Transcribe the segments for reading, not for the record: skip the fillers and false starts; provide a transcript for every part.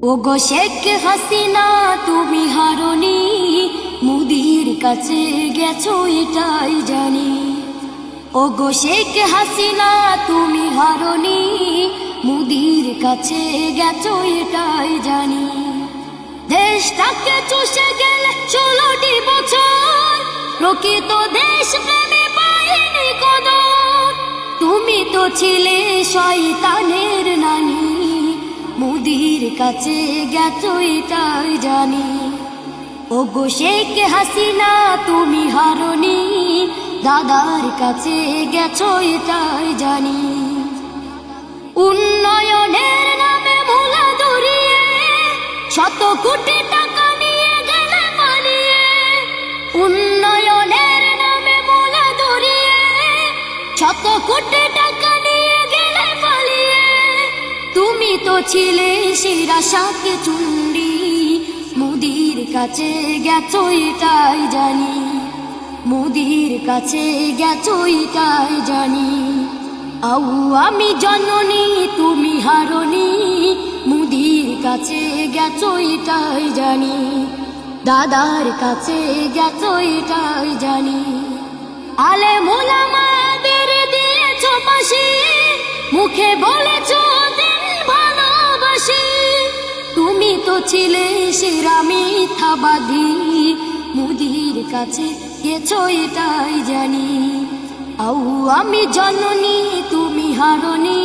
ওগো শেখ হাসিনা তুমি হারনি, মুদির কাছে গেছো এটাই জানি। ওগো শেখ হাসিনা তুমি হারনি, মুদির কাছে গেছো এটাই জানি। দেশটাকে চুষে গেলে 16টি বছর, প্রকৃত দেশ প্রেমে পাইনি কদর। তুমি তো ছিলে শয়তানের নানি, মুদির কাছে গেছো এটাই জানি। ওগো শেখ হাসিনা তুমি হারনি, দাদার কাছে গেছো এটাই জানি। উন্নয়নের নামে ভোলা ধরিয়ে শত কোটি টাকা নিয়ে গেলে পালিয়ে। উন্নয়নের নামে ভোলা ধরিয়ে শত কোটি টাকা নিয়ে গেলে পালিয়ে। তুমি তো ছিলে শিরা সাথে চুন্ডি, মুদির কাছে গেছো এটাই জানি। মুদির কাছে গেছো এটাই জানি। আউ আমি জননী তুমি হারনি, মুদির কাছে গেছো এটাই জানি। দাদার কাছে গেছো এটাই জানি। আলেম ওলামাদের দিয়েছো পাশে, মুখে বলেছো দিন ভালোবাসি। তুমি তো ছিলে সেরা মিথ্যাবাদী, মুদির কাছে গেছো এটাই জানি। আউ আমি জননী তুমি হারনি,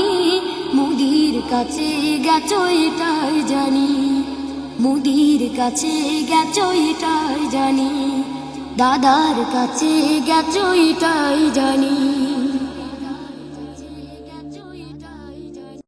মুদির কাছে গেছো এটাই জানি। মুদির কাছে গেছো এটাই জানি। দাদার কাছে গেছো এটাই জানি।